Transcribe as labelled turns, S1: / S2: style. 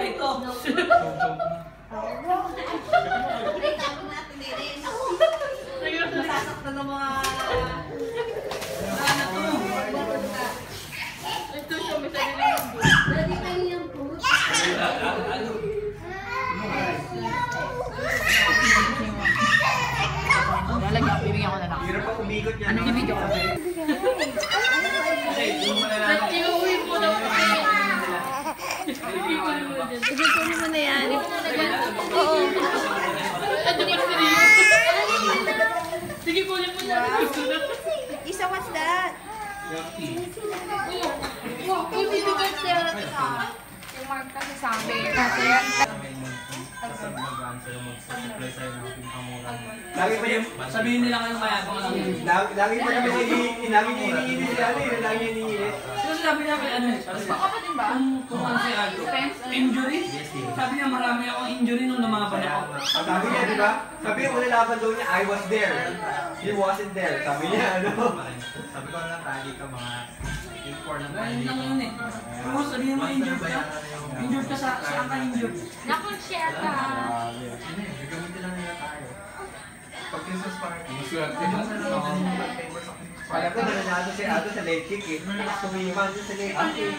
S1: Ay, ito. Nasasaktan ng mga... Ano to? Ito siya, may sarili yung boot.
S2: Dati kayo yung boot.
S3: Lalagyan, bibigyan ko na lang.
S4: Hirap pa umikot yan.
S3: Anong i-video ko?
S1: Iuwi mo daw kasi.
S2: Ibigay mo na yan. Oo.
S1: Ito pa seryoso. Sige, kunin mo na.
S2: Isa, what's that?
S1: Dito ka siya.
S3: Yung Mark kasi sabi.
S4: Lagi pa yung...
S1: Sabihin nila kayo mayabang lang yun.
S4: Lagi pa kami hinihingi si Lali. Lagi hinihingi.
S1: So sabi niya kay ano eh.
S3: Kapatid ba?
S1: Kung ano si Aldo. Injury? Sabi niya marami akong injury nung lumaban ako.
S4: Sabi niya, di ba? Sabi niya, wala laban daw niya, I was there. He wasn't there. Sabi niya, ano?
S5: Sabi ko na lagi ka mga important na
S1: Ganyan lang yun eh. Pero sabihin mo injured ka. Injured ka saan ka injured?
S3: Nakon-share ka.
S5: Gagamitin lang nila tayo. Pag Christmas party,
S4: Alam ko, nananado si Ado sa leg kick eh. Sumiman sa leg kick eh.